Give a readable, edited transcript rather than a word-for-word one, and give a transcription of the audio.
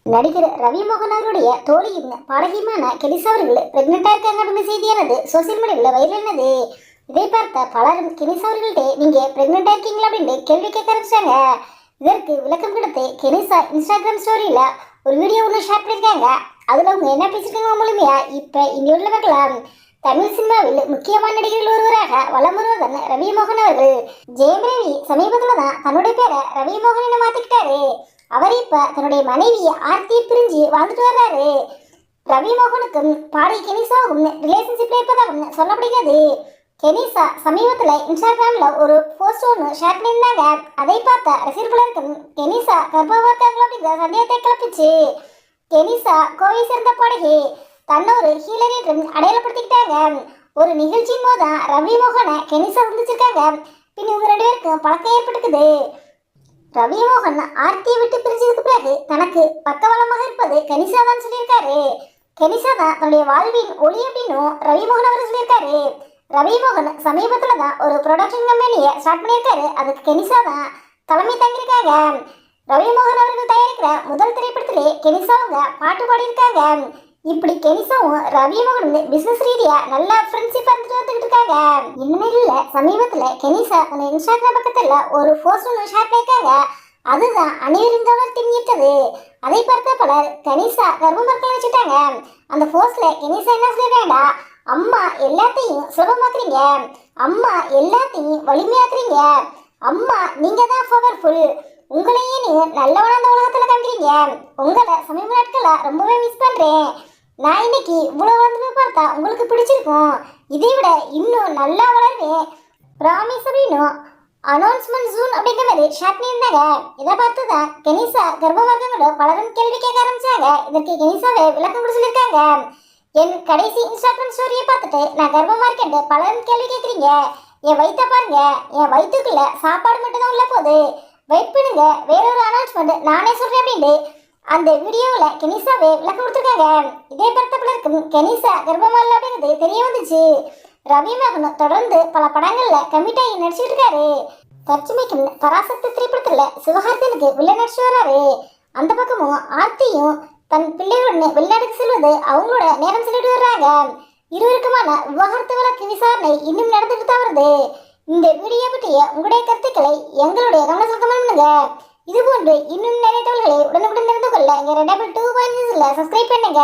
நடிகர் ரவி மோகன் அவருடைய தோழியும் பாடகியுமான கெனிசா அவர்கள் பிரெக்னெண்டா இருக்காங்க அப்படின்னு செய்தியானது சோசியல் மீடியாவில் வைரலானது. இதை பார்த்த பலரும் கெனிசா அவர்கள்ட்ட நீங்க பிரெக்னெண்டா இருக்கீங்களா அப்படின்னு கேள்வி கேட்க ஆரம்பிச்சாங்க. இதற்கு விளக்கம் கொடுத்து கெனிசா இன்ஸ்டாகிராம் ஸ்டோரியில ஒரு வீடியோ ஒன்று ஷேர் பண்ணியிருக்காங்க. அதுல அவங்க என்ன பேசிருக்காங்க மூலமையா இப்ப இந்த உள்ள பார்க்கலாம். தமிழ் சினிமாவில் முக்கியமான நடிகர்கள் ஒருவராக வலம் வருவதன் ரவி மோகன் அவர்கள். ஜெயம் ரவி சமீபத்துல தான் தன்னுடைய பேரை ரவி மோகன் என மாத்திக்கிட்டாரு. அவர் இப்ப தன்னுடைய மனைவி ஆர்த்தியை பிரிஞ்சு வாழ்ந்துட்டு வர்றாரு. ரவி மோகனுக்கும் பாடகி கெனிசாவும் ரிலேஷன்ஷிப்ல இருப்பதாகவும் சொல்லப்படுகிறது. கெனிசா சமீபத்துல இன்ஸ்டாகிராம்ல ஒரு போஸ்ட் ஒன்று ஷேர் பண்ணியிருந்தாங்க. அதை பார்த்த ரசிகர்களுக்கும் கெனிசா கர்ப்பமா இருக்காங்களோ அப்படிங்கிற சந்தேகத்தை கிளப்பிச்சு. கெனிசா கோவை சேர்ந்த பாடகி தன்னை ஒரு ஹீலர் என்று அடையாளப்படுத்திக்கிட்டாங்க. ஒரு நிகழ்ச்சியின் போது ரவி மோகனை கெனிசா சந்திச்சிருக்காங்க. பின் இவங்க 2 பேருக்கும் பழக்கம் ஏற்பட்டுக்குது. ரவி மோகன் ஆர்த்தியை விட்டு பிரிஞ்சதுக்கு பிறகு தனக்கு பக்கவலமாக இருப்பது கெனிசா தான் சொல்லியிருக்காரு. கெனிசா தான் தன்னுடைய வாழ்வின் ஒளி அப்படின்னு ரவி மோகன் அவர் சொல்லியிருக்காரு. ரவி மோகன் சமீபத்துல தான் ஒரு ப்ரொடக்ஷன் கம்பெனியை ஸ்டார்ட் பண்ணியிருக்காரு. அதுக்கு கெனிசா தான் தலைமை தங்கியிருக்காங்க. ரவி மோகன் அவர்கள் தயாரிக்கிற முதல் திரைப்படத்திலே கெனிசா அவங்க பாட்டு பாடியிருக்காங்க. இப்படி கெனிசாவும் ரவி மோகன் பிசினஸ் ரீதியா நல்ல ஃப்ரெண்ட்ஷிப் இருந்துட்டு வந்துகிட்டு இருக்காங்க. இந்நிலையில சமீபத்துல கெனிசா தன் இன்ஸ்டாகிராம் பக்கத்துல ஒரு போஸ்ட் ஒன்று ஷேர் பண்ணியிருக்காங்க. அதுதான் அனைவரின் கவனத்தை ஈர்த்தது. அதை பார்த்த பலர் கெனிசா கர்ப்பம் பார்க்க வச்சுட்டாங்க. அந்த போஸ்ட்ல கெனிசா என்ன சொல்லிருக்காண்டா, அம்மா எல்லாத்தையும் சுலபமாக்குறீங்க, அம்மா எல்லாத்தையும் வலிமையாக்குறீங்க, அம்மா நீங்க தான் பவர்ஃபுல், உங்களையே நீங்க நல்லவனா அந்த உலகத்துல காமிக்கிறீங்க, உங்களை சமீப நாட்களா ரொம்பவே மிஸ் பண்றேன், நான் இன்னைக்கு இவ்வளவு வந்து பார்த்தா உங்களுக்கு பிடிச்சிருக்கும், இதை விட இன்னும் நல்லா வளருவேன், ப்ராமிஸ் அப்படின்னு அனௌன்ஸ்மெண்ட் ஜூன் அப்படிங்கிற மாதிரி ஷேர் பண்ணியிருந்தாங்க. இதை பார்த்துதான் கெனிசா கர்ப்பமார்க்கங்களோ பலரும் கேள்வி கேட்க ஆரம்பிச்சாங்க. இதற்கு கெனிசாவை விளக்கம் கூட சொல்லியிருக்காங்க. என் கடைசி இன்ஸ்டாகிராம் ஸ்டோரியை பார்த்துட்டு நான் கர்ப்பமா இருக்கேன் பலரும் கேள்வி கேட்குறீங்க, என் வயிற்ற பாருங்க, என் வயிற்றுக்குள்ள சாப்பாடு மட்டும் தான் உள்ள போகுது, வெயிட் பண்ணுங்க, வேறொரு அனௌன்ஸ்மெண்ட் நானே சொல்றேன் அப்படின்னு அந்த வீடியோவில் கெனிசாவே விளக்கம் கொடுத்துருக்காங்க. இதே படத்துக்கு கெனிசா கர்ப்பமா இல்லை அப்படிங்கிறது தெரிய வந்துச்சு. ரவி மோகன் தொடர்ந்து பல படங்கள்ல கமிட்டாகி நடிச்சுட்டு இருக்காரு. தற்சமைக்கு பராசக்தி திரைப்படத்துல சிவகார்த்தியனுக்கு வில்ல நடிச்சு வர்றாரு. அந்த பக்கமும் ஆர்த்தியும் தன் பிள்ளைகளுடன் வெளிநாட்டுக்கு செல்வது அவங்களோட நேரம் செல்லிட்டு வர்றாங்க. இருவருக்குமான விவாகரத்து வழக்கு விசாரணை இன்னும் நடந்துட்டு தான் வருது. இந்த வீடியோ பற்றிய உங்களுடைய கருத்துக்களை எங்களுடைய கவனத்தில் பண்ணுங்க. இது போன்று இன்னும் நிறைய தகவல்களை உடனுக்குடன் தெரிந்து கொள்ள எங்க 2.2 சப்ஸ்கிரைப் பண்ணுங்க.